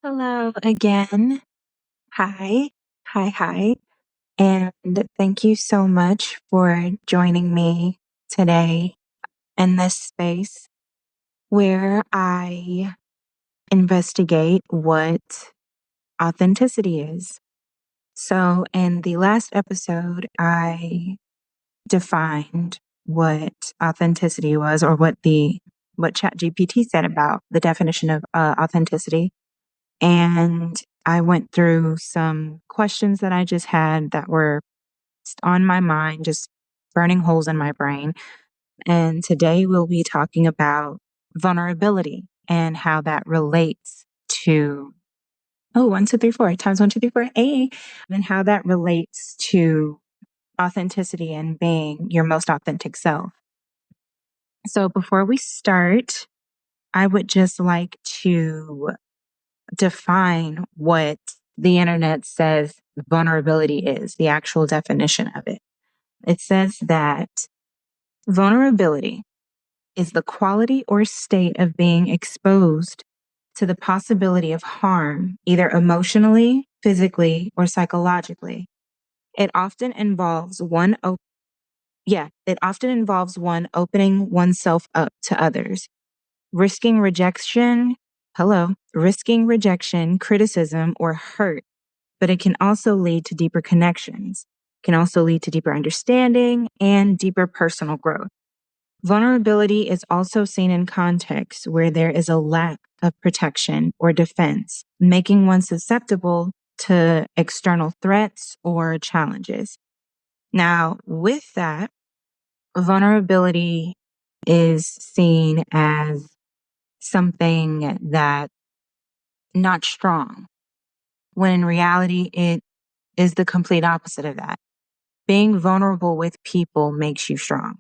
Hello again. Hi. Hi. And thank you so much for joining me today in this space where I investigate what authenticity is. So, in the last episode, I defined what authenticity was, or what ChatGPT said about the definition of authenticity. And I went through some questions that I just had that were just on my mind, just burning holes in my brain. And today we'll be talking about vulnerability and how that relates to, oh, 1, 2, 3, 4 times 1, 2, 3, 4, and how that relates to authenticity and being your most authentic self. So before we start, I would just like to define what the internet says vulnerability is, the actual definition of it. It says that vulnerability is the quality or state of being exposed to the possibility of harm, either emotionally, physically, or psychologically. It often involves one opening oneself up to others, risking rejection, criticism, or hurt, but it can also lead to deeper connections, can also lead to deeper understanding and deeper personal growth. Vulnerability is also seen in contexts where there is a lack of protection or defense, making one susceptible to external threats or challenges. Now, with that, vulnerability is seen as something that not strong, when in reality it is the complete opposite of that. Being vulnerable with people makes you strong.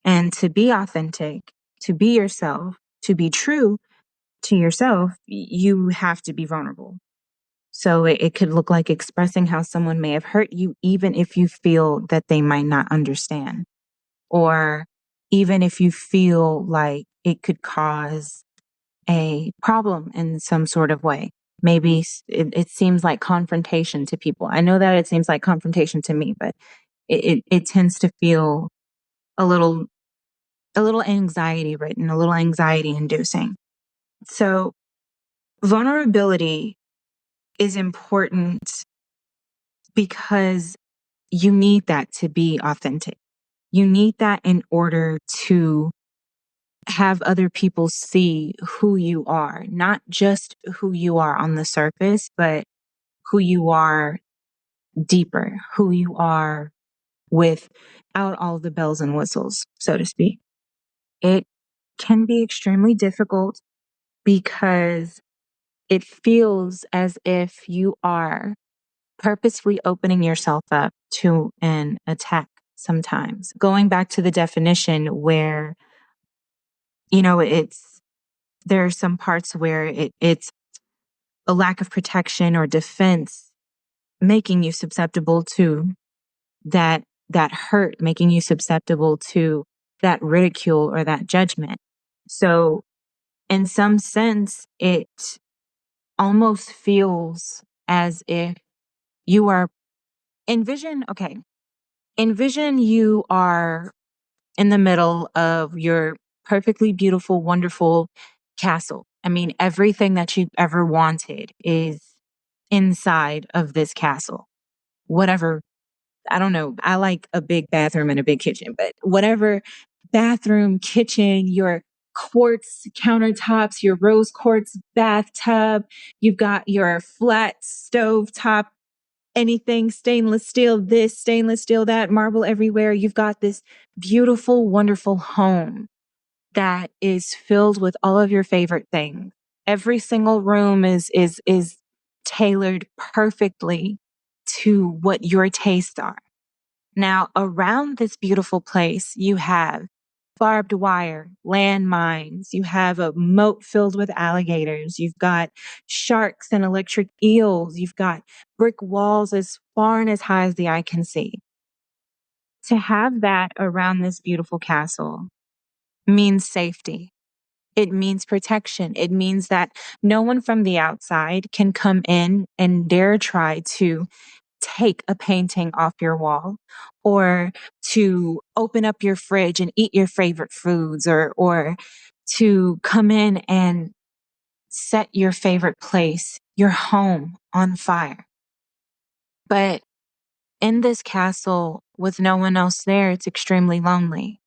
And to be authentic, to be yourself, to be true to yourself, you have to be vulnerable. So it could look like expressing how someone may have hurt you, even if you feel that they might not understand, or even if you feel like it could cause a problem in some sort of way. Maybe it seems like confrontation to people. I know that it seems like confrontation to me, but it tends to feel a little anxiety ridden, a little anxiety inducing. So vulnerability is important because you need that to be authentic. You need that in order to have other people see who you are, not just who you are on the surface, but who you are deeper, who you are without all the bells and whistles, so to speak. It can be extremely difficult because it feels as if you are purposefully opening yourself up to an attack sometimes. Going back to the definition where, there are some parts where it's a lack of protection or defense making you susceptible to that hurt, making you susceptible to that ridicule or that judgment. So in some sense, it almost feels as if you are envision you are in the middle of your perfectly beautiful, wonderful castle. I mean, everything that you've ever wanted is inside of this castle. Whatever, I don't know. I like a big bathroom and a big kitchen, but whatever bathroom, kitchen, your quartz countertops, your rose quartz bathtub, you've got your flat stove top, anything stainless steel, this stainless steel, that marble everywhere. You've got this beautiful, wonderful home that is filled with all of your favorite things. Every single room is tailored perfectly to what your tastes are. Now, around this beautiful place, you have barbed wire, landmines, you have a moat filled with alligators, you've got sharks and electric eels, you've got brick walls as far and as high as the eye can see. To have that around this beautiful castle means safety. It means protection. It means that no one from the outside can come in and dare try to take a painting off your wall or to open up your fridge and eat your favorite foods or to come in and set your favorite place, your home on fire. But in this castle with no one else there, it's extremely lonely.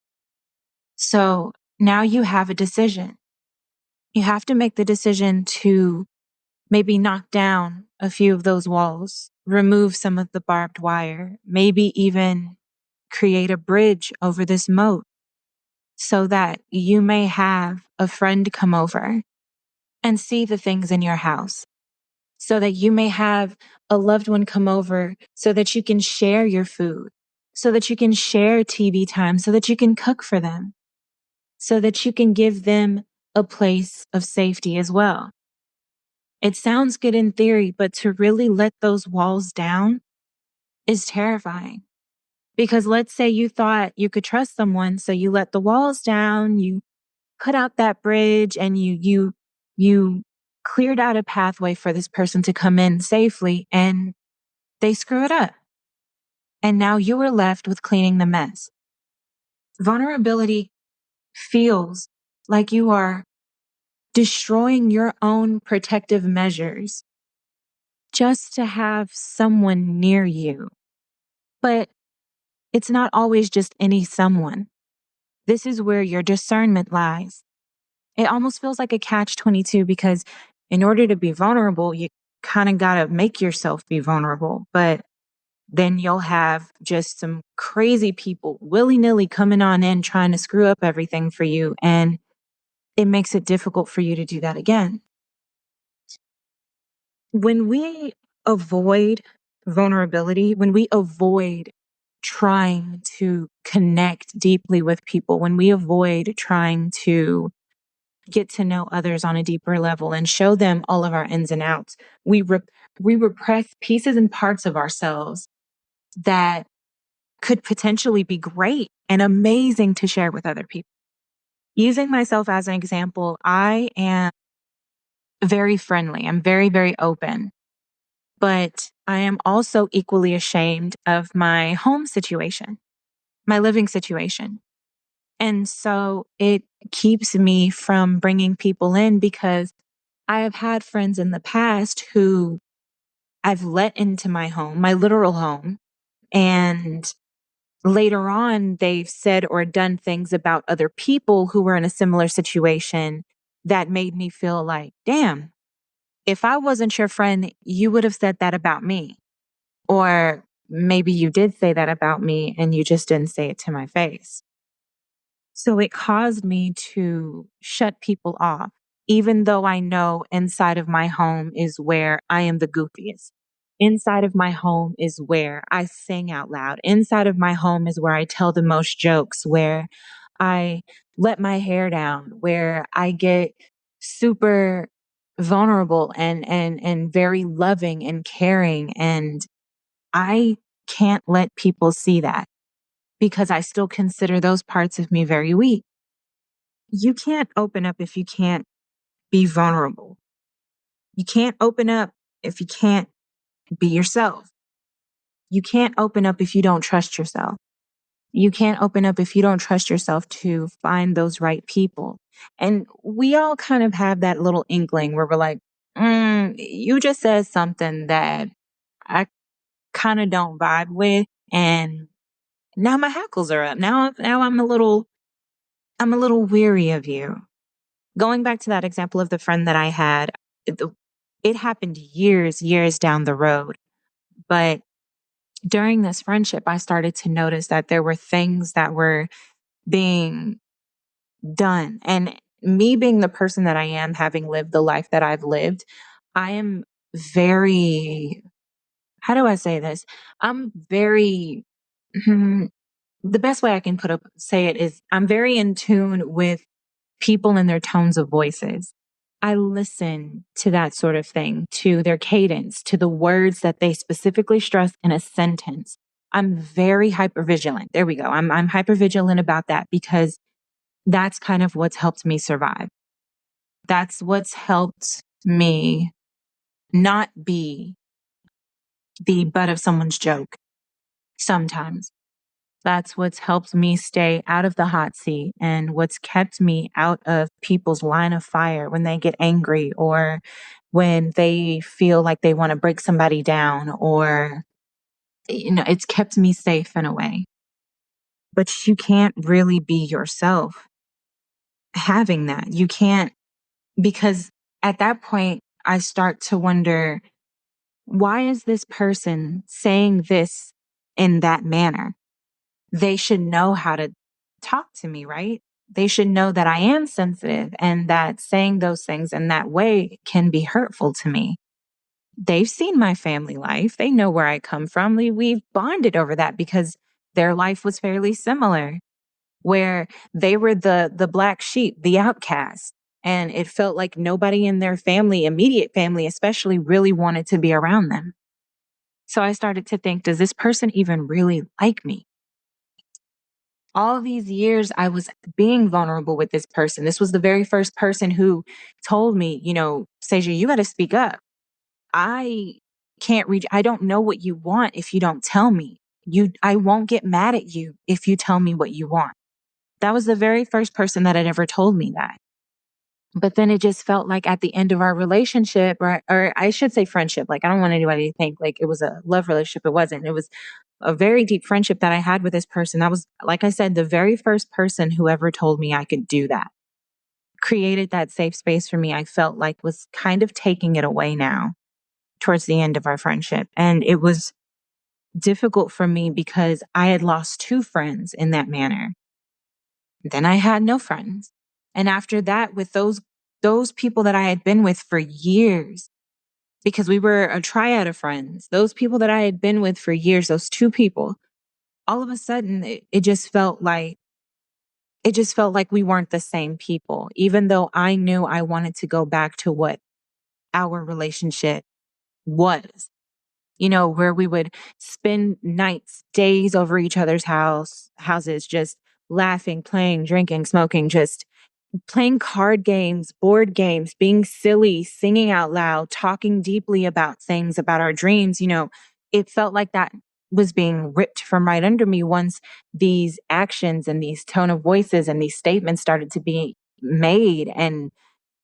So now you have a decision. You have to make the decision to maybe knock down a few of those walls, remove some of the barbed wire, maybe even create a bridge over this moat so that you may have a friend come over and see the things in your house, so that you may have a loved one come over so that you can share your food, so that you can share TV time, so that you can cook for them, so that you can give them a place of safety as well. It sounds good in theory, but to really let those walls down is terrifying. Because let's say you thought you could trust someone, so you let the walls down, you put out that bridge and you cleared out a pathway for this person to come in safely and they screw it up. And now you are left with cleaning the mess. Vulnerability feels like you are destroying your own protective measures just to have someone near you. But it's not always just any someone. This is where your discernment lies. It almost feels like a catch-22 because in order to be vulnerable, you kind of got to make yourself be vulnerable. But then you'll have just some crazy people willy-nilly coming on in trying to screw up everything for you. And it makes it difficult for you to do that again. When we avoid vulnerability, when we avoid trying to connect deeply with people, when we avoid trying to get to know others on a deeper level and show them all of our ins and outs, we repress pieces and parts of ourselves that could potentially be great and amazing to share with other people. Using myself as an example, I am very friendly. I'm very, very open. But I am also equally ashamed of my home situation, my living situation. And so it keeps me from bringing people in because I have had friends in the past who I've let into my home, my literal home. And later on, they've said or done things about other people who were in a similar situation that made me feel like, damn, if I wasn't your friend, you would have said that about me. Or maybe you did say that about me and you just didn't say it to my face. So it caused me to shut people off, even though I know inside of my home is where I am the goofiest. Inside of my home is where I sing out loud. Inside of my home is where I tell the most jokes, where I let my hair down, where I get super vulnerable and very loving and caring. And I can't let people see that because I still consider those parts of me very weak. You can't open up if you can't be vulnerable. You can't open up if you can't be yourself. You can't open up if you don't trust yourself. You can't open up if you don't trust yourself to find those right people. And we all kind of have that little inkling where we're like, you just said something that I kind of don't vibe with. And now my hackles are up. Now I'm a little weary of you. Going back to that example of the friend that I had, it, it happened years down the road. But during this friendship, I started to notice that there were things that were being done. And me being the person that I am, having lived the life that I've lived, I am very, how do I say this? I'm very, the best way I can say it is I'm very in tune with people and their tones of voices. I listen to that sort of thing, to their cadence, to the words that they specifically stress in a sentence. I'm very hypervigilant. There we go. I'm hypervigilant about that because that's kind of what's helped me survive. That's what's helped me not be the butt of someone's joke sometimes. That's what's helped me stay out of the hot seat and what's kept me out of people's line of fire when they get angry or when they feel like they want to break somebody down or, it's kept me safe in a way. But you can't really be yourself having that. You can't, because at that point, I start to wonder, why is this person saying this in that manner? They should know how to talk to me, right? They should know that I am sensitive and that saying those things in that way can be hurtful to me. They've seen my family life. They know where I come from. We've bonded over that because their life was fairly similar, where they were the black sheep, the outcast. And it felt like nobody in their family, immediate family especially, really wanted to be around them. So I started to think, does this person even really like me? All these years I was being vulnerable with this person. This was the very first person who told me, Seja, you got to speak up. I can't reach, I don't know what you want if you don't tell me. I won't get mad at you if you tell me what you want. That was the very first person that had ever told me that. But then it just felt like at the end of our relationship, or I should say friendship, like I don't want anybody to think like it was a love relationship. It wasn't. It was a very deep friendship that I had with this person. That was, like I said, the very first person who ever told me I could do that. Created that safe space for me, I felt like was kind of taking it away now towards the end of our friendship. And it was difficult for me because I had lost two friends in that manner. Then I had no friends. And after that, with those people that I had been with for years, because we were a triad of friends, those people that I had been with for years, those two people, all of a sudden it just felt like we weren't the same people, even though I knew I wanted to go back to what our relationship was, where we would spend nights, days over each other's houses, just laughing, playing, drinking, smoking, just playing card games, board games, being silly, singing out loud, talking deeply about things, about our dreams. It felt like that was being ripped from right under me once these actions and these tone of voices and these statements started to be made. And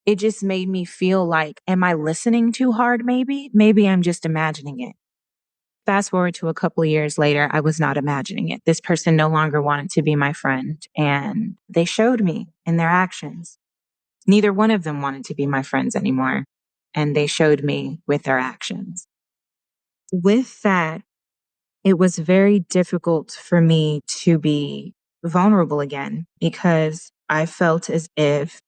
it just made me feel like, am I listening too hard? Maybe I'm just imagining it. Fast forward to a couple of years later, I was not imagining it. This person no longer wanted to be my friend, and they showed me in their actions. Neither one of them wanted to be my friends anymore, and they showed me with their actions. With that, it was very difficult for me to be vulnerable again because I felt as if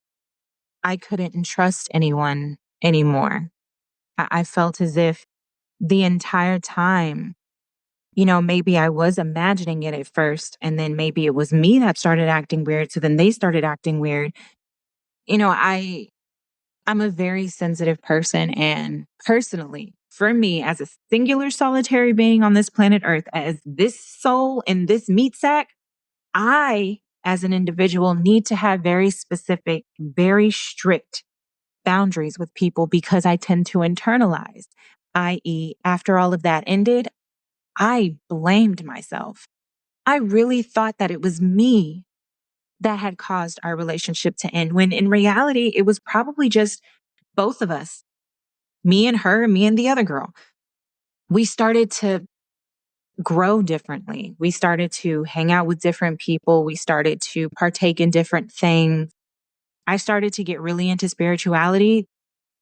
I couldn't trust anyone anymore. I felt as if the entire time, maybe I was imagining it at first, and then maybe it was me that started acting weird. So then they started acting weird. You know, I I'm a very sensitive person, and personally, for me as a singular solitary being on this planet Earth, as this soul in this meat sack, I as an individual need to have very specific, very strict boundaries with people because I tend to internalize. I.e., after all of that ended, I blamed myself. I really thought that it was me that had caused our relationship to end, when in reality, it was probably just both of us, me and her, me and the other girl. We started to grow differently. We started to hang out with different people. We started to partake in different things. I started to get really into spirituality.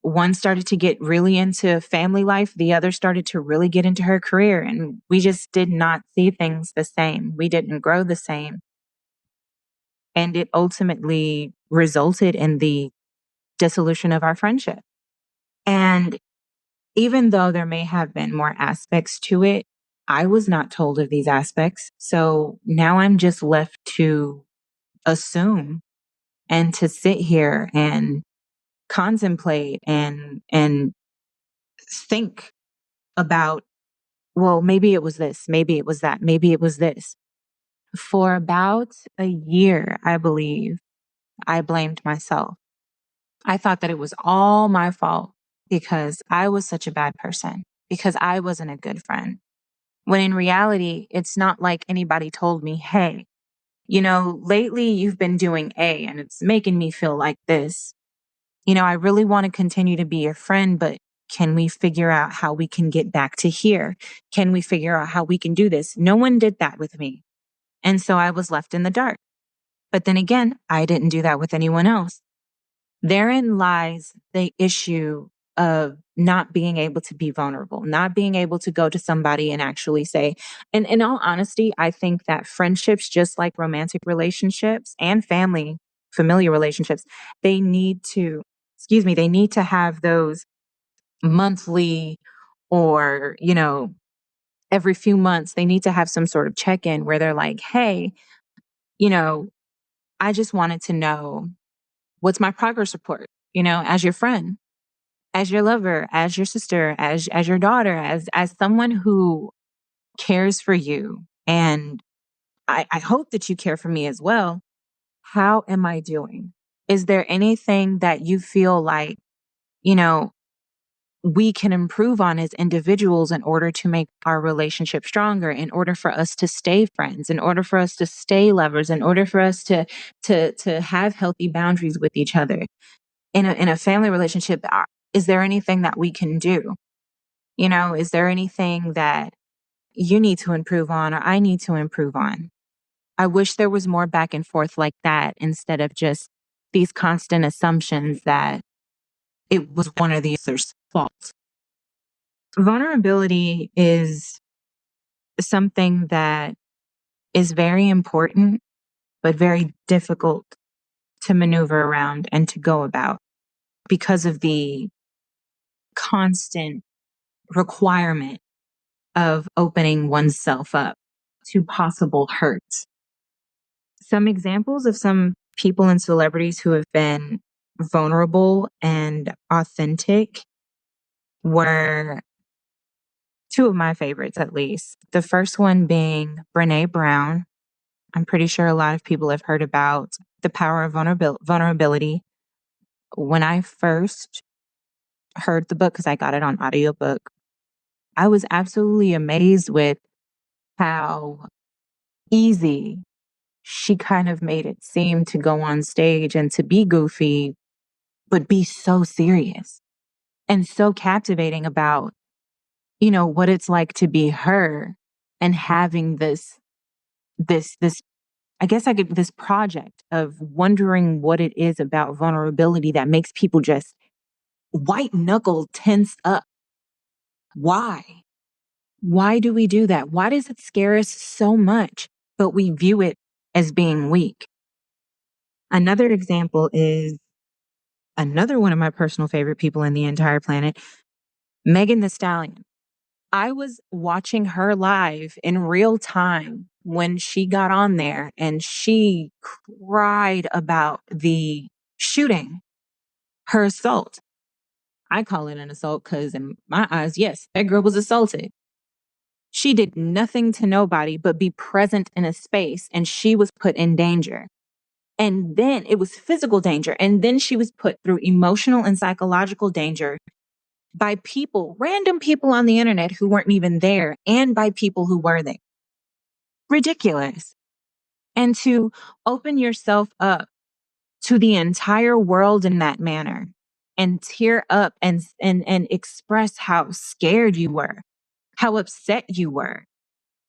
One started to get really into family life. The other started to really get into her career. And we just did not see things the same. We didn't grow the same. And it ultimately resulted in the dissolution of our friendship. And even though there may have been more aspects to it, I was not told of these aspects. So now I'm just left to assume and to sit here and contemplate and think about, well, maybe it was this, maybe it was that, maybe it was this. For about a year, I believe, I blamed myself. I thought that it was all my fault because I was such a bad person, because I wasn't a good friend. When in reality, it's not like anybody told me, hey, lately you've been doing A and it's making me feel like this. I really want to continue to be your friend, but can we figure out how we can get back to here? Can we figure out how we can do this? No one did that with me. And so I was left in the dark. But then again, I didn't do that with anyone else. Therein lies the issue of not being able to be vulnerable, not being able to go to somebody and actually say, and in all honesty, I think that friendships, just like romantic relationships and familiar relationships, they need to, they need to have those monthly or, every few months, they need to have some sort of check in where they're like, hey, you know, I just wanted to know what's my progress report, as your friend, as your lover, as your sister, as your daughter, as someone who cares for you. And I hope that you care for me as well. How am I doing? Is there anything that you feel like, you know, we can improve on as individuals in order to make our relationship stronger, in order for us to stay friends, in order for us to stay lovers, in order for us to have healthy boundaries with each other? In a family relationship, is there anything that we can do? Is there anything that you need to improve on or I need to improve on? I wish there was more back and forth like that instead of just these constant assumptions that it was one or the other's fault. Vulnerability is something that is very important, but very difficult to maneuver around and to go about because of the constant requirement of opening oneself up to possible hurt. Some examples of some people and celebrities who have been vulnerable and authentic were two of my favorites, at least. The first one being Brene Brown. I'm pretty sure a lot of people have heard about the power of vulnerability. When I first heard the book, because I got it on audiobook, I was absolutely amazed with how easy she kind of made it seem to go on stage and to be goofy, but be so serious and so captivating about, what it's like to be her and having this, I guess I could, this project of wondering what it is about vulnerability that makes people just white knuckle tense up. Why? Why do we do that? Why does it scare us so much, but we view it as being weak? Another example is another one of my personal favorite people in the entire planet, Megan the Stallion. I was watching her live in real time when she got on there and she cried about the shooting, her assault. I call it an assault because, in my eyes, yes, that girl was assaulted. She did nothing to nobody but be present in a space and she was put in danger. And then it was physical danger. And then she was put through emotional and psychological danger by people, random people on the internet who weren't even there, and by people who were there. Ridiculous. And to open yourself up to the entire world in that manner and tear up and express how scared you were, how upset you were,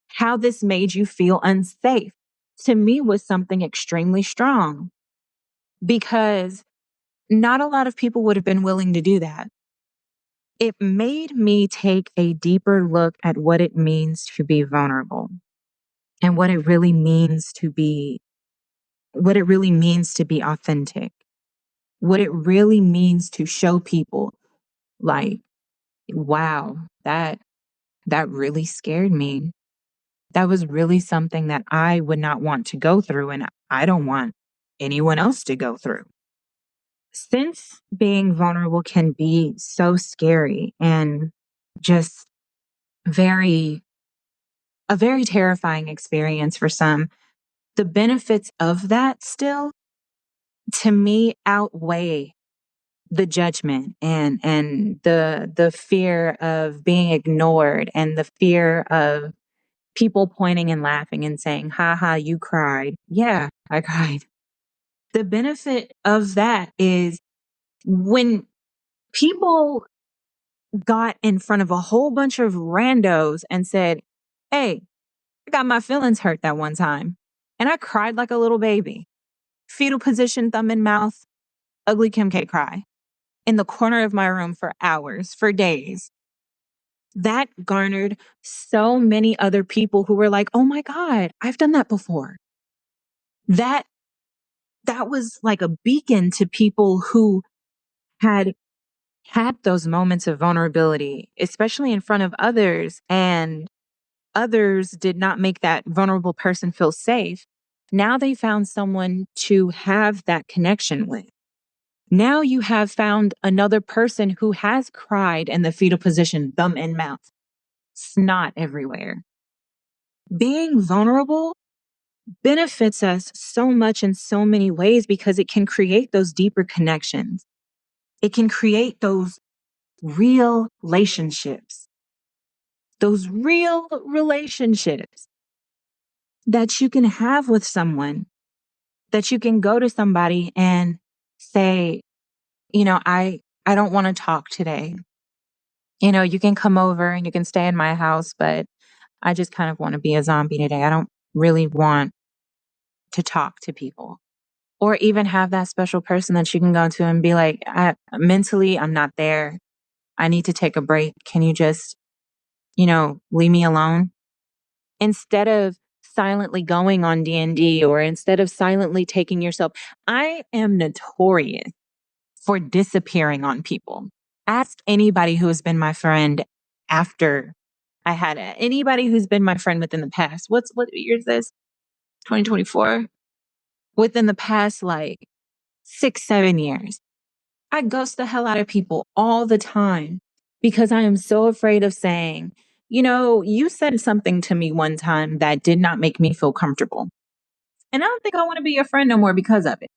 how this made you feel unsafe, to me was something extremely strong because not a lot of people would have been willing to do that. It made me take a deeper look at what it means to be vulnerable and what it really means to be authentic, what it really means to show people like, wow, that really scared me. That was really something that I would not want to go through and I don't want anyone else to go through. Since being vulnerable can be so scary and just very a very terrifying experience for some, the benefits of that still, to me, outweigh the judgment and the fear of being ignored and the fear of people pointing and laughing and saying, "Ha ha, you cried." Yeah, I cried. The benefit of that is when people got in front of a whole bunch of randos and said, "Hey, I got my feelings hurt that one time." And I cried like a little baby. Fetal position, thumb in mouth, ugly Kim K cry in the corner of my room for hours, for days. That garnered so many other people who were like, "Oh my God, I've done that before." That that was like a beacon to people who had had those moments of vulnerability, especially in front of others, and others did not make that vulnerable person feel safe. Now they found someone to have that connection with. Now you have found another person who has cried in the fetal position, thumb in mouth, snot everywhere. Being vulnerable benefits us so much in so many ways because it can create those deeper connections. It can create real relationships, those real relationships that you can have with someone, that you can go to somebody and say, I don't want to talk today. You can come over and you can stay in my house, but I just kind of want to be a zombie today. I don't really want to talk to people. Or even have that special person that you can go to and be like, mentally, I'm not there. I need to take a break. Can you just, leave me alone? Instead of silently going on D&D or instead of silently taking yourself, I am notorious for disappearing on people. Ask anybody who has been my friend after I had it. Anybody who's been my friend within the past. What year is this? 2024? Within the past, like 6, 7 years. I ghost the hell out of people all the time because I am so afraid of saying, you said something to me one time that did not make me feel comfortable. And I don't think I want to be your friend no more because of it.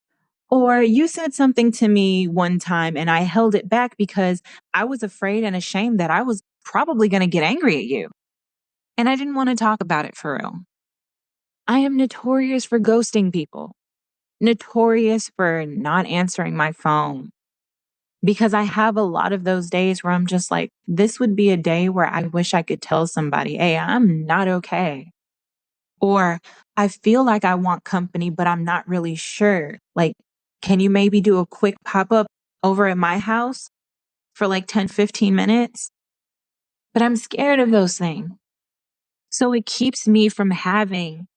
Or you said something to me one time and I held it back because I was afraid and ashamed that I was probably going to get angry at you. And I didn't want to talk about it for real. I am notorious for ghosting people, notorious for not answering my phone, because I have a lot of those days where I'm just like, this would be a day where I wish I could tell somebody, hey, I'm not okay. Or I feel like I want company, but I'm not really sure. Like, can you maybe do a quick pop up over at my house for like 10, 15 minutes? But I'm scared of those things. So it keeps me from having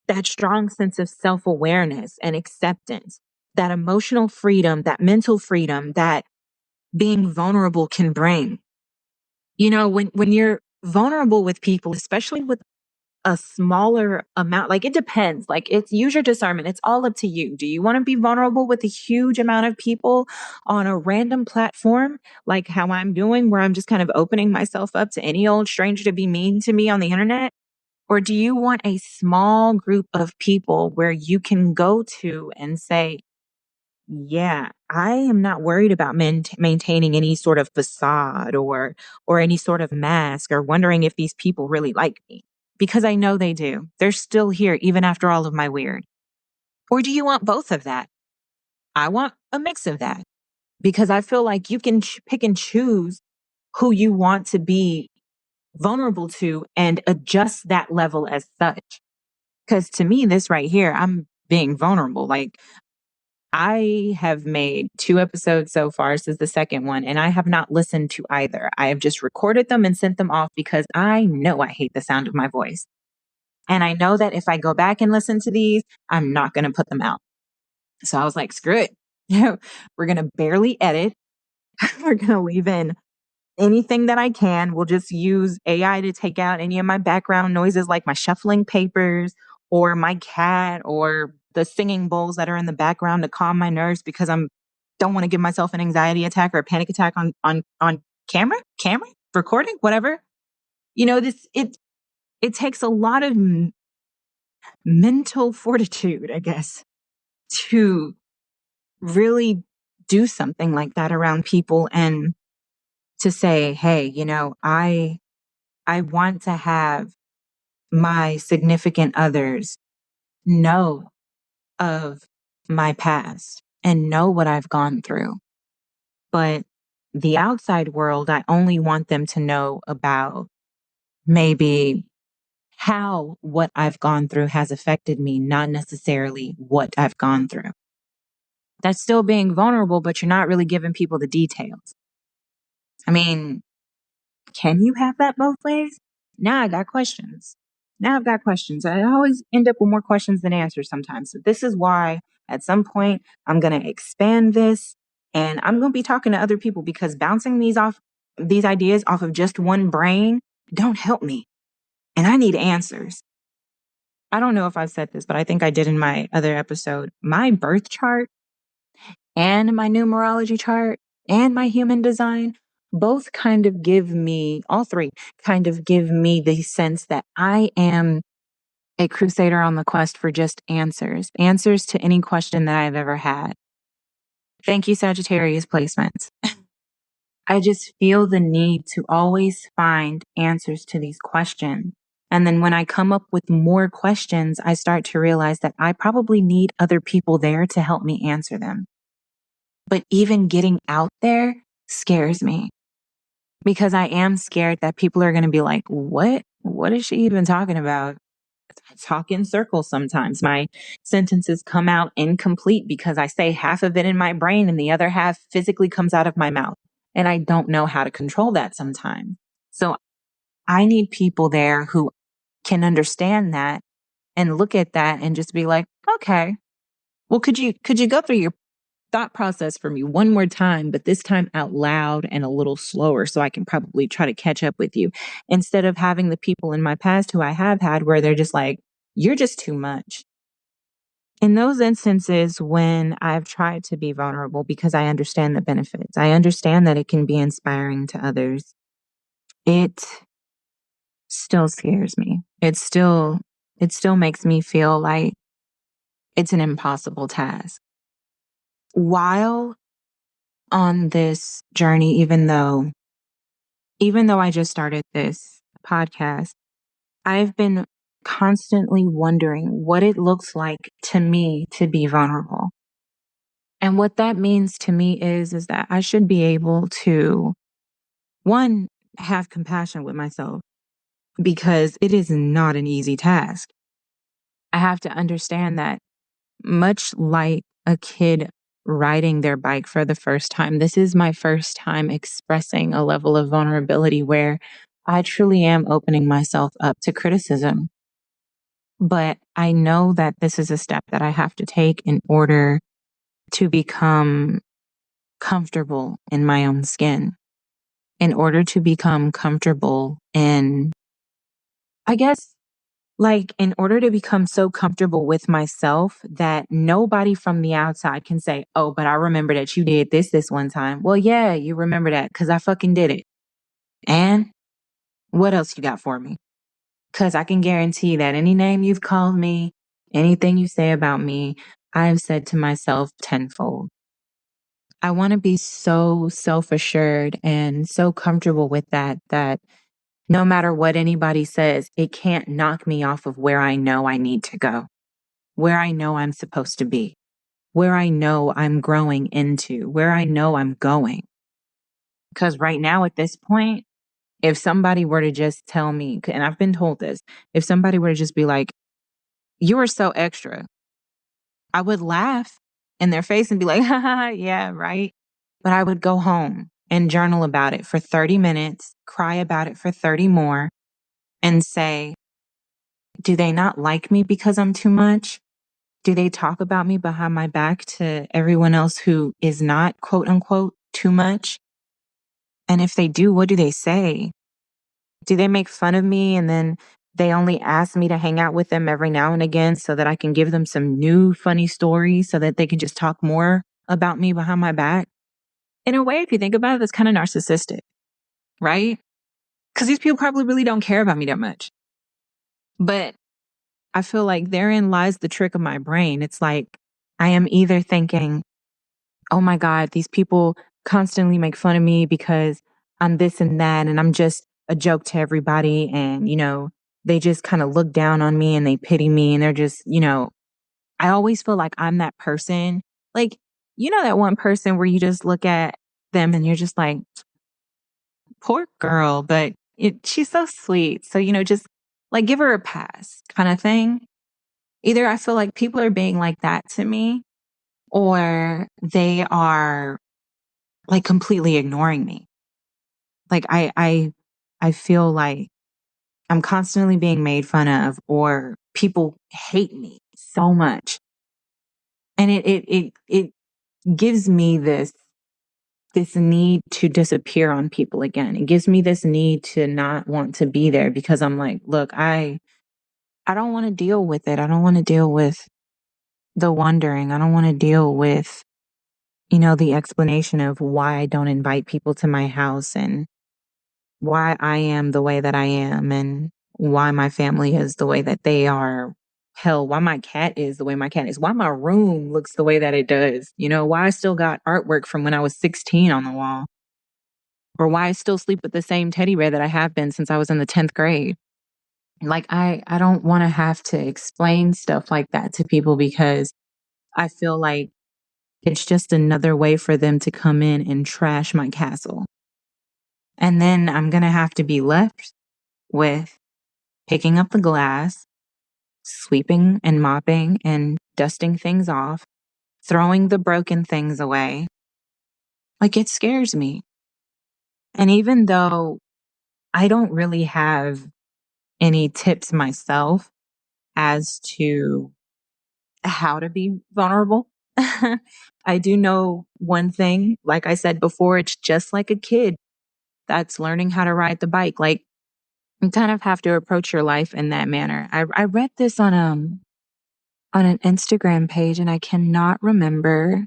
that strong sense of self awareness and acceptance, that emotional freedom, that mental freedom that being vulnerable can bring. When you're vulnerable with people, especially with a smaller amount, like it depends, like it's use your discernment. It's all up to you. Do you want to be vulnerable with a huge amount of people on a random platform, like how I'm doing, where I'm just kind of opening myself up to any old stranger to be mean to me on the internet? Or do you want a small group of people where you can go to and say, yeah, I am not worried about maintaining any sort of facade or any sort of mask or wondering if these people really like me, because I know they do. They're still here even after all of my weird. Or do you want both of that? I want a mix of that because I feel like you can pick and choose who you want to be vulnerable to and adjust that level as such. Because to me, this right here, I'm being vulnerable. Like, I have made 2 episodes so far. This is the second one, and I have not listened to either. I have just recorded them and sent them off because I know I hate the sound of my voice. And I know that if I go back and listen to these, I'm not going to put them out. So I was like, screw it. We're going to barely edit. We're going to leave in anything that I can. We'll just use AI to take out any of my background noises, like my shuffling papers or my cat or the singing bowls that are in the background to calm my nerves because don't want to give myself an anxiety attack or a panic attack on camera, recording, whatever. It takes a lot of mental fortitude, I guess, to really do something like that around people and to say, hey, I want to have my significant others know of my past and know what I've gone through. But the outside world, I only want them to know about maybe how what I've gone through has affected me, not necessarily what I've gone through. That's still being vulnerable, but you're not really giving people the details. I mean, can you have that both ways? Now I got questions. Now I've got questions. I always end up with more questions than answers sometimes. So this is why at some point I'm going to expand this and I'm going to be talking to other people because bouncing these ideas off of just one brain don't help me. And I need answers. I don't know if I've said this, but I think I did in my other episode. My birth chart and my numerology chart and my human design both kind of give me, all three kind of give me the sense that I am a crusader on the quest for just answers to any question that I've ever had. Thank you, Sagittarius placements. I just feel the need to always find answers to these questions. And then when I come up with more questions, I start to realize that I probably need other people there to help me answer them. But even getting out there scares me because I am scared that people are going to be like, what? What is she even talking about? I talk in circles sometimes. My sentences come out incomplete because I say half of it in my brain and the other half physically comes out of my mouth. And I don't know how to control that sometimes. So I need people there who can understand that and look at that and just be like, okay, well, could you go through your thought process for me one more time, but this time out loud and a little slower so I can probably try to catch up with you instead of having the people in my past who I have had where they're just like, you're just too much. In those instances when I've tried to be vulnerable because I understand the benefits, I understand that it can be inspiring to others, it still scares me. It still makes me feel like it's an impossible task. While on this journey, even though I just started this podcast, I've been constantly wondering what it looks like to me to be vulnerable. And what that means to me is that I should be able to, one, have compassion with myself because it is not an easy task. I have to understand that much like a kid riding their bike for the first time, this is my first time expressing a level of vulnerability where I truly am opening myself up to criticism. But I know that this is a step that I have to take in order to become comfortable in my own skin, in order to become comfortable in, I guess, like, in order to become so comfortable with myself that nobody from the outside can say, oh, but I remember that you did this one time. Well, yeah, you remember that because I fucking did it. And what else you got for me? Because I can guarantee that any name you've called me, anything you say about me, I have said to myself tenfold. I want to be so self assured and so comfortable with that no matter what anybody says, it can't knock me off of where I know I need to go, where I know I'm supposed to be, where I know I'm growing into, where I know I'm going. Because right now at this point, if somebody were to just tell me, and I've been told this, if somebody were to just be like, you are so extra, I would laugh in their face and be like, haha, yeah, right. But I would go home and journal about it for 30 minutes, cry about it for 30 more, and say, do they not like me because I'm too much? Do they talk about me behind my back to everyone else who is not, quote unquote, too much? And if they do, what do they say? Do they make fun of me and then they only ask me to hang out with them every now and again so that I can give them some new funny stories so that they can just talk more about me behind my back? In a way, if you think about it, that's kind of narcissistic, right? Because these people probably really don't care about me that much. But I feel like therein lies the trick of my brain. It's like I am either thinking, oh my God, these people constantly make fun of me because I'm this and that, and I'm just a joke to everybody. And, they just kind of look down on me and they pity me. And they're just, I always feel like I'm that person. Like, that one person where you just look at them and you're just like, poor girl, but she's so sweet. So, just like give her a pass kind of thing. Either I feel like people are being like that to me, or they are like completely ignoring me. Like I feel like I'm constantly being made fun of, or people hate me so much. And it gives me this need to disappear on people again. It gives me this need to not want to be there, because I'm like, look, I don't want to deal with it. I don't want to deal with the wondering. I don't want to deal with, the explanation of why I don't invite people to my house, and why I am the way that I am, and why my family is the way that they are. Hell, why my cat is the way my cat is. Why my room looks the way that it does. Why I still got artwork from when I was 16 on the wall. Or why I still sleep with the same teddy bear that I have been since I was in the 10th grade. Like, I don't want to have to explain stuff like that to people, because I feel like it's just another way for them to come in and trash my castle. And then I'm going to have to be left with picking up the glass, sweeping and mopping and dusting things off, throwing the broken things away. Like, it scares me. And even though I don't really have any tips myself as to how to be vulnerable, I do know one thing. Like I said before, it's just like a kid that's learning how to ride the bike. Like, you kind of have to approach your life in that manner. I read this on an Instagram page, and I cannot remember.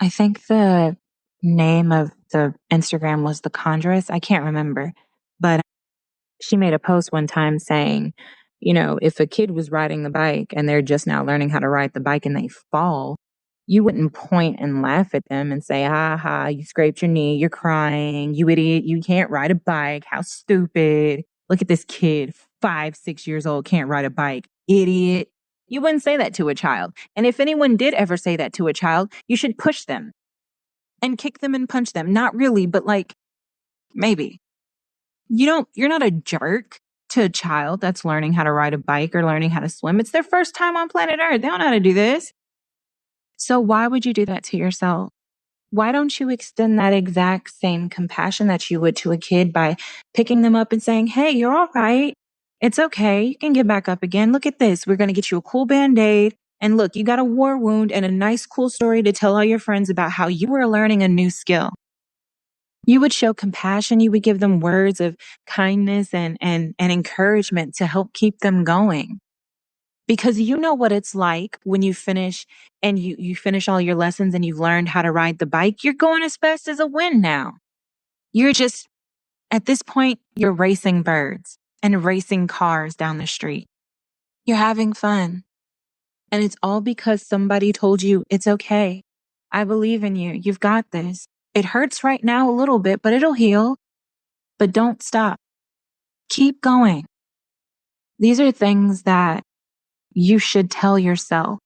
I think the name of the Instagram was The Conjuress. I can't remember. But she made a post one time saying, if a kid was riding the bike and they're just now learning how to ride the bike and they fall, you wouldn't point and laugh at them and say, ha ha, you scraped your knee, you're crying, you idiot, you can't ride a bike, how stupid. Look at this kid, 5, 6 years old, can't ride a bike, idiot. You wouldn't say that to a child. And if anyone did ever say that to a child, you should push them and kick them and punch them. Not really, but like, maybe. You're not a jerk to a child that's learning how to ride a bike or learning how to swim. It's their first time on planet Earth. They don't know how to do this. So why would you do that to yourself? Why don't you extend that exact same compassion that you would to a kid by picking them up and saying, hey, you're all right. It's okay. You can get back up again. Look at this. We're going to get you a cool Band-Aid. And look, you got a war wound and a nice, cool story to tell all your friends about how you were learning a new skill. You would show compassion. You would give them words of kindness and encouragement to help keep them going. Because you know what it's like when you finish and you finish all your lessons and you've learned how to ride the bike. You're going as fast as a wind now. You're just, at this point, you're racing birds and racing cars down the street. You're having fun. And it's all because somebody told you it's okay. I believe in you. You've got this. It hurts right now a little bit, but it'll heal. But don't stop. Keep going. These are things that you should tell yourself.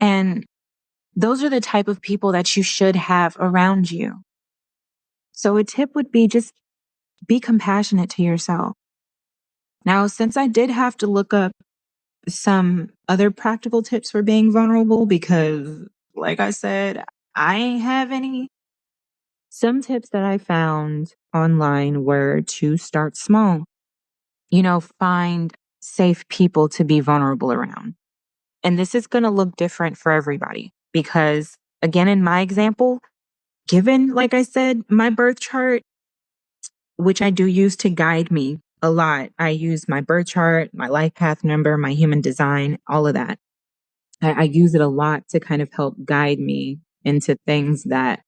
And those are the type of people that you should have around you. So a tip would be just be compassionate to yourself. Now, since I did have to look up some other practical tips for being vulnerable, because like I said, I ain't have any. Some tips that I found online were to start small. Find safe people to be vulnerable around. And this is going to look different for everybody, because, again, in my example, given, like I said, my birth chart, which I do use to guide me a lot, I use my birth chart, my life path number, my human design, all of that. I use it a lot to kind of help guide me into things that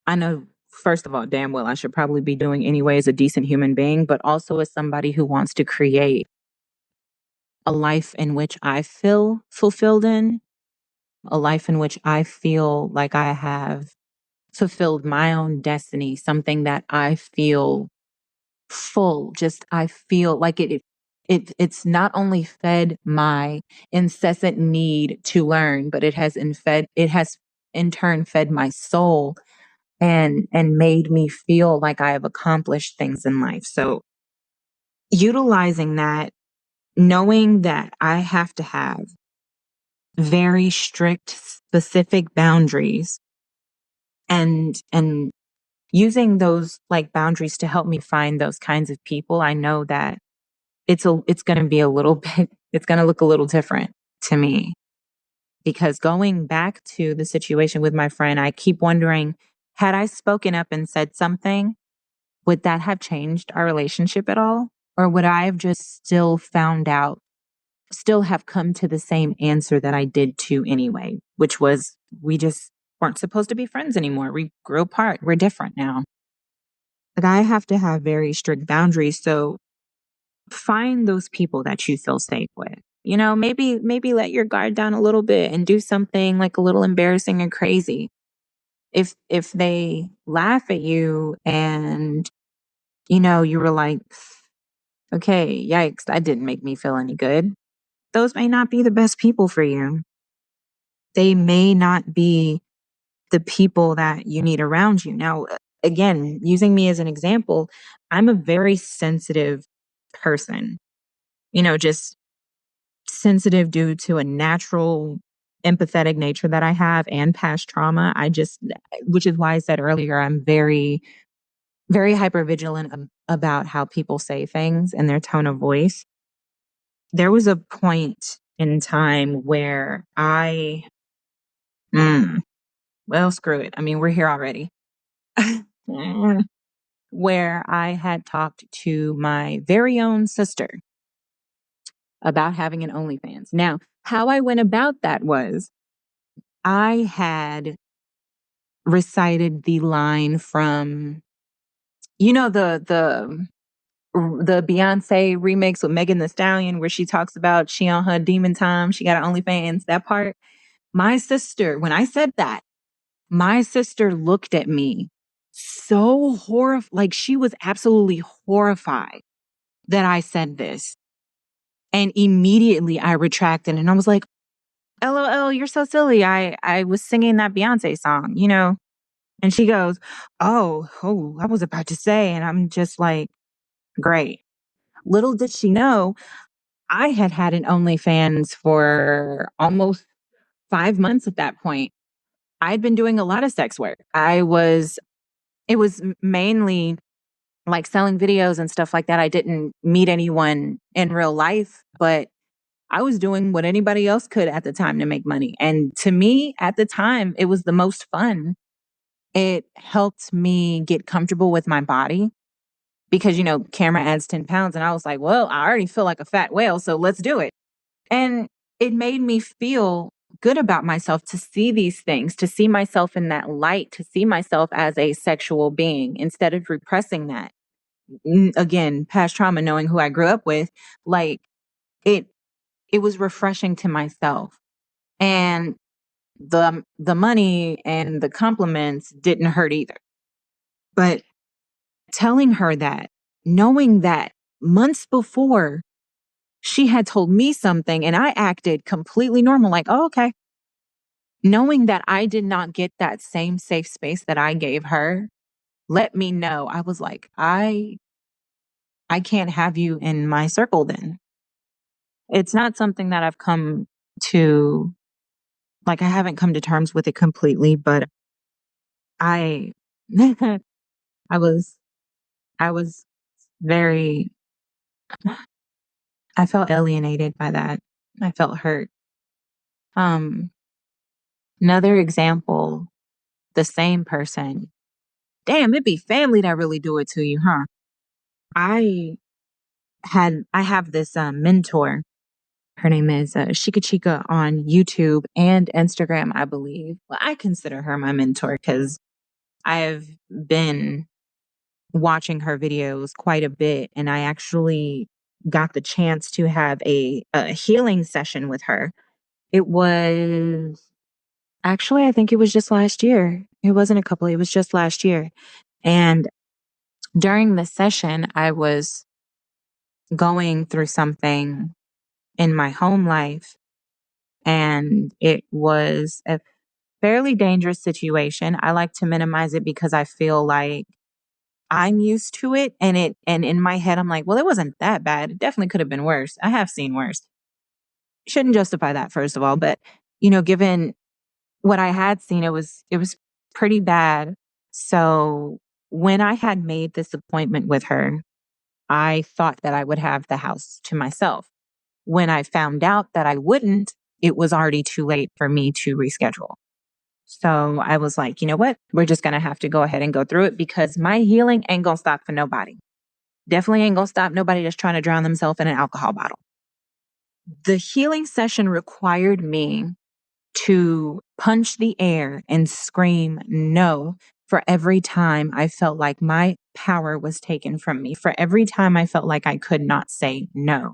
I know, first of all, damn well I should probably be doing anyway as a decent human being, but also as somebody who wants to create a life in which I feel fulfilled in. a life in which I feel like I have fulfilled my own destiny, something that I feel full. Just I feel like it's not only fed my incessant need to learn, but it has in turn fed my soul and made me feel like I have accomplished things in life. So utilizing that, knowing that I have to have very strict, specific boundaries and using those like boundaries to help me find those kinds of people, I know that it's going to be a little bit, it's going to look a little different to me. Because going back to the situation with my friend, I keep wondering, had I spoken up and said something, would that have changed our relationship at all? Or would I have just still have come to the same answer that I did to anyway, which was we just weren't supposed to be friends anymore. We grew apart. We're different now. Like I have to have very strict boundaries. So find those people that you feel safe with. You know, maybe let your guard down a little bit and do something like a little embarrassing and crazy. If they laugh at you and you know you were like, okay, yikes, that didn't make me feel any good. Those may not be the best people for you. They may not be the people that you need around you. Now, again, using me as an example, I'm a very sensitive person. You know, just sensitive due to a natural empathetic nature that I have and past trauma. Which is why I said earlier, I'm very, very hyper vigilant about how people say things and their tone of voice. There was a point in time where mm, well, screw it. I mean, we're here already. Where I had talked to my very own sister about having an OnlyFans. Now, how I went about that was I had recited the line from, you know, the Beyonce remix with Megan Thee Stallion, where she talks about she on her demon time, she got an OnlyFans, that part. My sister, when I said that, my sister looked at me so horrified, like she was absolutely horrified that I said this. And immediately I retracted and I was like, LOL, you're so silly. I was singing that Beyonce song, you know? And she goes, oh, I was about to say. And I'm just like, great. Little did she know, I had had an OnlyFans for almost 5 months at that point. I'd been doing a lot of sex work. It was mainly like selling videos and stuff like that. I didn't meet anyone in real life, but I was doing what anybody else could at the time to make money. And to me, at the time, it was the most fun. It helped me get comfortable with my body because, you know, camera adds 10 pounds. And I was like, well, I already feel like a fat whale, so let's do it. And it made me feel good about myself to see these things, to see myself in that light, to see myself as a sexual being instead of repressing that. Again, past trauma, knowing who I grew up with, like it, it was refreshing to myself. And the money and the compliments didn't hurt either. But telling her that, knowing that months before she had told me something and I acted completely normal, like, oh, okay. Knowing that I did not get that same safe space that I gave her, let me know. I was like, I can't have you in my circle then. It's not something that I've come to, like, I haven't come to terms with it completely, but I, I was, I was very, I felt alienated by that. I felt hurt. Um, Another example, the same person. Damn, it be family that really do it to you, huh? I I have this mentor. Her name is Shika Chica on YouTube and Instagram, I believe. Well, I consider her my mentor because I've been watching her videos quite a bit, and I actually got the chance to have a healing session with her. It was Actually, I think it was just last year. It wasn't a couple, it was just last year. And during the session, I was going through something in my home life, and it was a fairly dangerous situation. I like to minimize it because I feel like I'm used to it, and in my head I'm like, well, it wasn't that bad. It definitely could have been worse. I have seen worse. Shouldn't justify that, first of all, but given what I had seen, it was pretty bad. So when I had made this appointment with her, I thought that I would have the house to myself. When I found out that I wouldn't, it was already too late for me to reschedule. So I was like, you know what? We're just going to have to go ahead and go through it because my healing ain't going to stop for nobody. Definitely ain't going to stop nobody that's trying to drown themselves in an alcohol bottle. The healing session required me to punch the air and scream no for every time I felt like my power was taken from me, for every time I felt like I could not say no.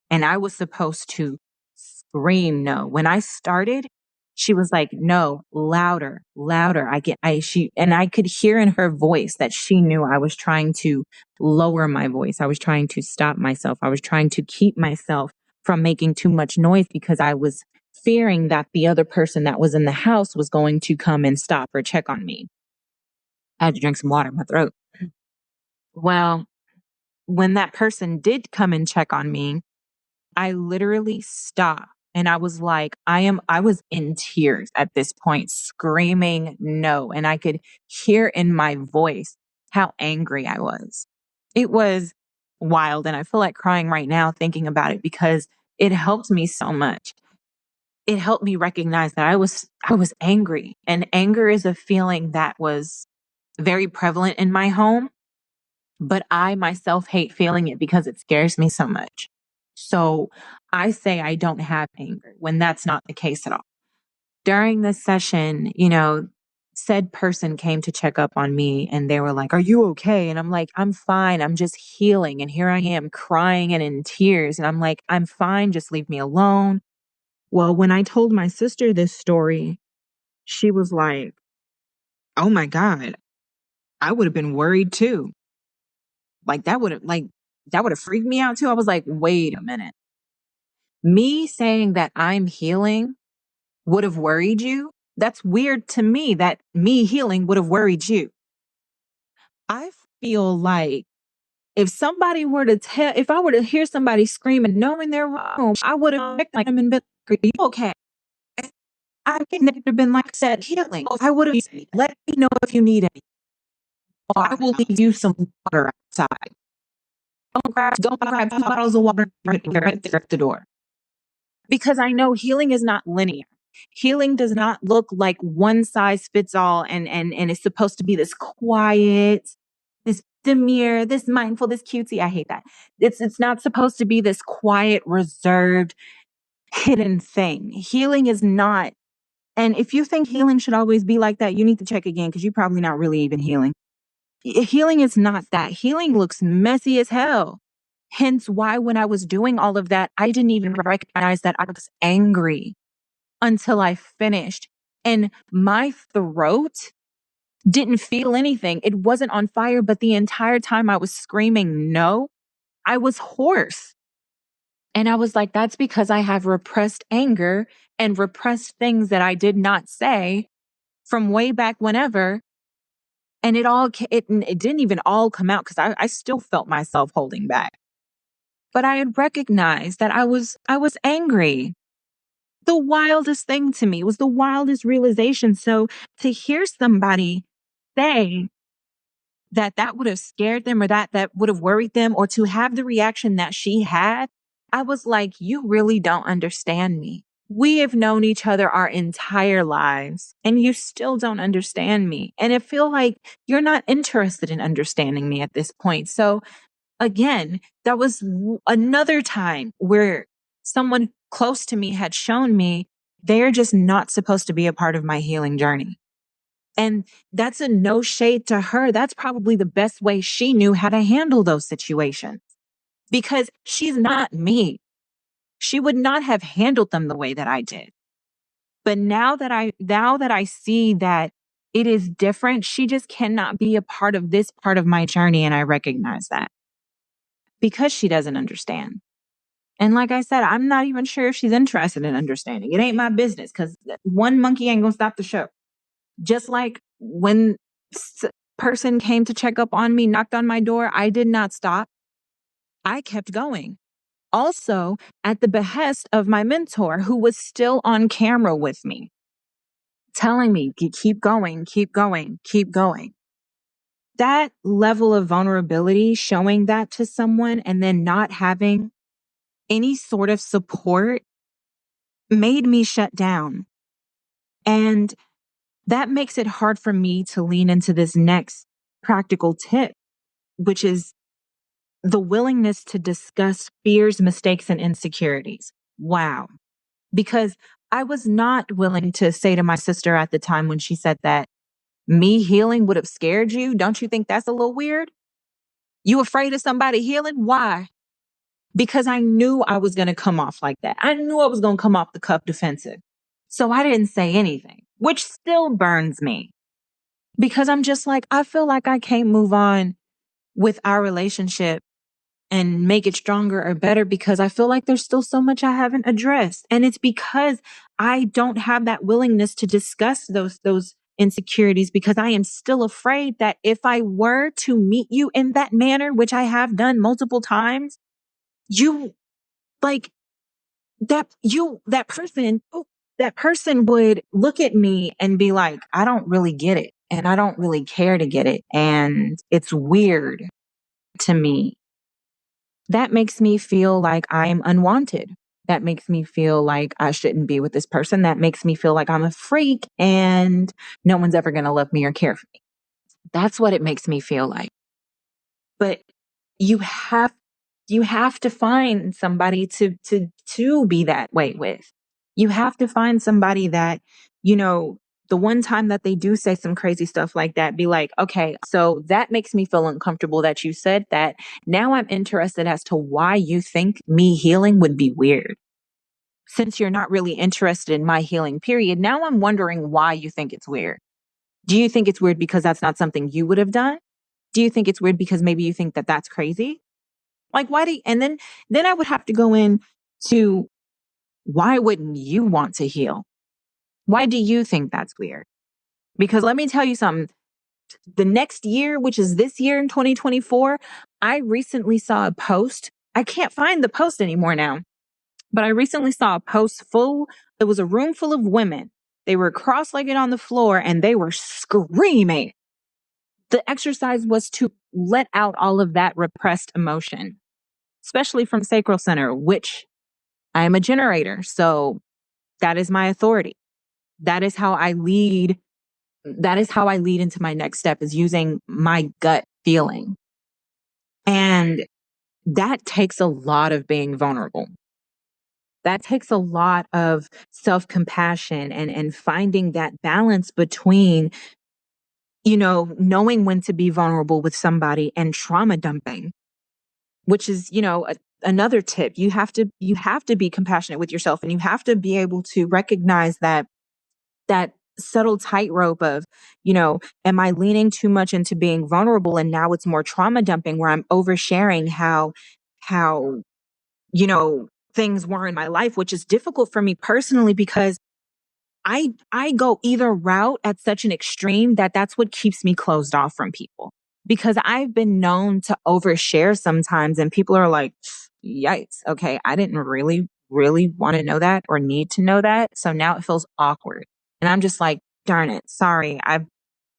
And I was supposed to scream no. When I started, she was like, no, louder, louder. And I could hear in her voice that she knew I was trying to lower my voice. I was trying to stop myself. I was trying to keep myself from making too much noise because I was fearing that the other person that was in the house was going to come and stop or check on me. I had to drink some water in my throat. Well, when that person did come and check on me, I literally stopped and I was like, I was in tears at this point, screaming no. And I could hear in my voice how angry I was. It was wild. And I feel like crying right now thinking about it because it helped me so much. It helped me recognize that I was angry. And anger is a feeling that was very prevalent in my home, but I myself hate feeling it because it scares me so much. So I say I don't have anger when that's not the case at all. During this session, said person came to check up on me and they were like, are you okay? And I'm like, I'm fine. I'm just healing. And here I am crying and in tears. And I'm like, I'm fine. Just leave me alone. Well, when I told my sister this story, she was like, oh my God, I would have been worried too. That would have freaked me out too. I was like, wait a minute. Me saying that I'm healing would have worried you? That's weird to me that me healing would have worried you. I feel like if I were to hear somebody screaming, knowing they're wrong, I would have picked them and been like, "Are you okay?" I would have been like, said healing. I would have said, let me know if you need any. Or I will leave you some water outside. Don't grab 2 bottles of water right there at the door. Because I know healing is not linear. Healing does not look like one size fits all and it's supposed to be this quiet, this demure, this mindful, this cutesy. I hate that. It's not supposed to be this quiet, reserved, hidden thing. Healing is not. And if you think healing should always be like that, you need to check again because you're probably not really even healing. Healing is not that. Healing looks messy as hell. Hence why when I was doing all of that, I didn't even recognize that I was angry until I finished. And my throat didn't feel anything. It wasn't on fire, but the entire time I was screaming no, I was hoarse. And I was like, that's because I have repressed anger and repressed things that I did not say from way back whenever. And it didn't even all come out because I still felt myself holding back. But I had recognized that I was angry. The wildest thing to me. It was the wildest realization. So to hear somebody say that would have scared them or that would have worried them, or to have the reaction that she had, I was like, you really don't understand me. We have known each other our entire lives and you still don't understand me. And I feel like you're not interested in understanding me at this point. So again, that was another time where someone close to me had shown me they're just not supposed to be a part of my healing journey. And that's a no shade to her. That's probably the best way she knew how to handle those situations because she's not me. She would not have handled them the way that I did. But now that I see that it is different, she just cannot be a part of this part of my journey. And I recognize that because she doesn't understand. And like I said, I'm not even sure if she's interested in understanding. It ain't my business because one monkey ain't gonna stop the show. Just like when person came to check up on me, knocked on my door, I did not stop. I kept going. Also, at the behest of my mentor, who was still on camera with me, telling me, keep going, keep going, keep going. That level of vulnerability, showing that to someone and then not having any sort of support made me shut down. And that makes it hard for me to lean into this next practical tip, which is the willingness to discuss fears, mistakes, and insecurities. Wow. Because I was not willing to say to my sister at the time when she said that me healing would have scared you. Don't you think that's a little weird? You afraid of somebody healing? Why? Because I knew I was going to come off like that. I knew I was going to come off the cuff defensive. So I didn't say anything, which still burns me because I'm just like, I feel like I can't move on with our relationship and make it stronger or better because I feel like there's still so much I haven't addressed. And it's because I don't have that willingness to discuss those insecurities because I am still afraid that if I were to meet you in that manner, which I have done multiple times, you like that person would look at me and be like, I don't really get it. And I don't really care to get it. And it's weird to me. That makes me feel like I'm unwanted. That makes me feel like I shouldn't be with this person. That makes me feel like I'm a freak and no one's ever going to love me or care for me. That's what it makes me feel like. But you have you have to find somebody to be that way with. You have to find somebody that, the one time that they do say some crazy stuff like that, be like, okay, so that makes me feel uncomfortable that you said that. Now I'm interested as to why you think me healing would be weird. Since you're not really interested in my healing, period, now I'm wondering why you think it's weird. Do you think it's weird because that's not something you would have done? Do you think it's weird because maybe you think that that's crazy? Like, why do you, and then I would have to go in to why wouldn't you want to heal? Why do you think that's weird? Because let me tell you something. The next year, which is this year in 2024, I recently saw a post. I can't find the post anymore now, but I recently saw a post it was a room full of women. They were cross-legged on the floor and they were screaming. The exercise was to let out all of that repressed emotion, especially from sacral center, which I am a generator. So that is my authority. That is how I lead. That is how I lead into my next step, is using my gut feeling. And that takes a lot of being vulnerable. That takes a lot of self-compassion and finding that balance between, knowing when to be vulnerable with somebody and trauma dumping, which is, another tip. You have to be compassionate with yourself, and you have to be able to recognize that subtle tightrope of, am I leaning too much into being vulnerable and now it's more trauma dumping where I'm oversharing how things were in my life, which is difficult for me personally because I go either route at such an extreme that that's what keeps me closed off from people. Because I've been known to overshare sometimes and people are like, yikes, okay, I didn't really, really want to know that or need to know that. So now it feels awkward. And I'm just like, darn it, sorry.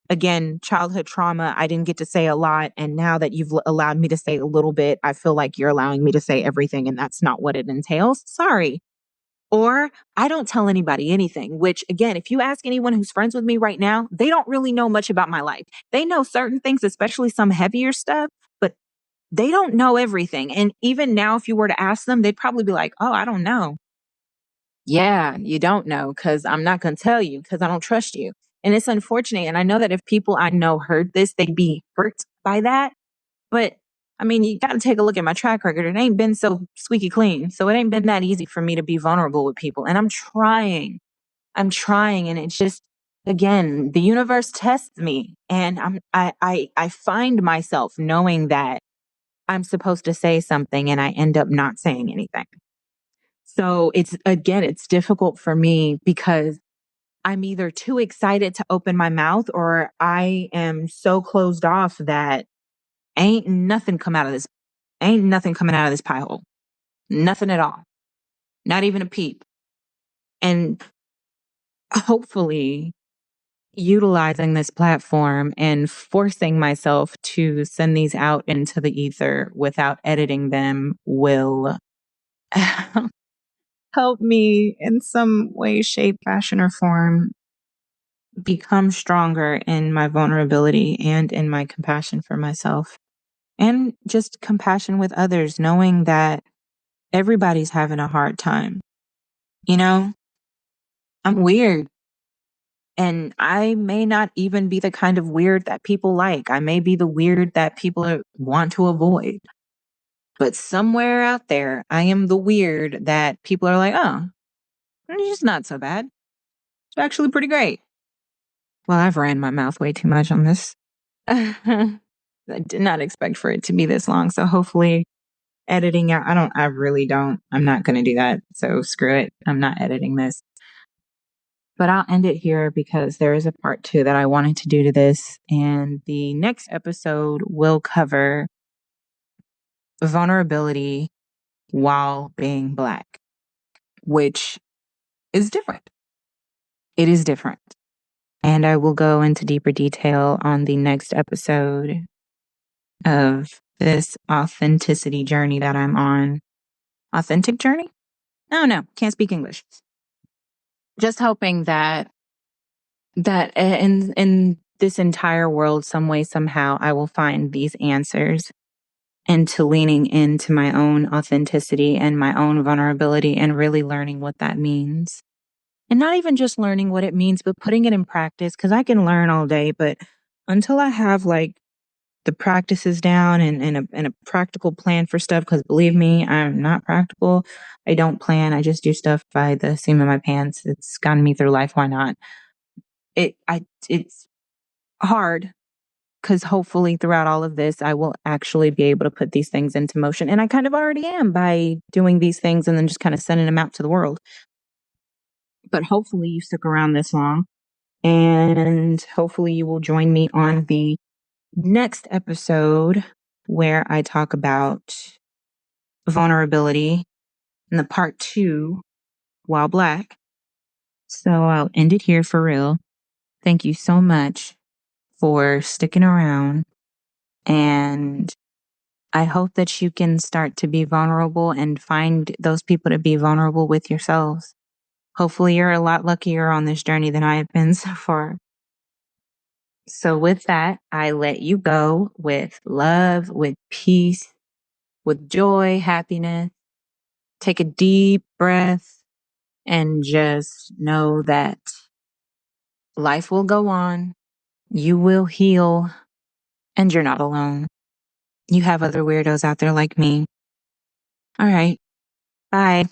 Again, childhood trauma, I didn't get to say a lot. And now that you've allowed me to say a little bit, I feel like you're allowing me to say everything. And that's not what it entails. Sorry. Or I don't tell anybody anything, which again, if you ask anyone who's friends with me right now, they don't really know much about my life. They know certain things, especially some heavier stuff, but they don't know everything. And even now, if you were to ask them, they'd probably be like, oh, I don't know. Yeah, you don't know because I'm not going to tell you because I don't trust you. And it's unfortunate. And I know that if people I know heard this, they'd be hurt by that. But I mean, you got to take a look at my track record. It ain't been so squeaky clean. So it ain't been that easy for me to be vulnerable with people. And I'm trying. I'm trying, and it's just, again, the universe tests me, and I find myself knowing that I'm supposed to say something and I end up not saying anything. So it's difficult for me because I'm either too excited to open my mouth or I am so closed off that ain't nothing come out of this ain't nothing coming out of this pie hole. Nothing at all. Not even a peep. And hopefully utilizing this platform and forcing myself to send these out into the ether without editing them will help me in some way, shape, fashion, or form become stronger in my vulnerability and in my compassion for myself and just compassion with others, knowing that everybody's having a hard time. You know, I'm weird. And I may not even be the kind of weird that people like. I may be the weird that people want to avoid. But somewhere out there, I am the weird that people are like, oh, it's not so bad. It's actually pretty great. Well, I've ran my mouth way too much on this. I did not expect for it to be this long. So hopefully editing out, I really don't. I'm not going to do that. So screw it. I'm not editing this. But I'll end it here because there is a part 2 that I wanted to do to this. And the next episode will cover vulnerability while being Black, which is different. It is different. And I will go into deeper detail on the next episode of this authenticity journey that I'm on. Authentic journey? Oh no, can't speak English. Just hoping that in this entire world, some way, somehow, I will find these answers into leaning into my own authenticity and my own vulnerability and really learning what that means. And not even just learning what it means, but putting it in practice. Cause I can learn all day, but until I have like the practices down and a practical plan for stuff, because believe me, I'm not practical. I don't plan. I just do stuff by the seam of my pants. It's gotten me through life. Why not? It's hard because hopefully throughout all of this, I will actually be able to put these things into motion. And I kind of already am by doing these things and then just kind of sending them out to the world. But hopefully you stick around this long and hopefully you will join me on the next episode where I talk about vulnerability in the part 2 while Black. So I'll end it here for real. Thank you so much for sticking around. And I hope that you can start to be vulnerable and find those people to be vulnerable with yourselves. Hopefully, you're a lot luckier on this journey than I have been so far. So, with that, I let you go with love, with peace, with joy, happiness. Take a deep breath and just know that life will go on. You will heal and you're not alone. You have other weirdos out there like me. All right. Bye.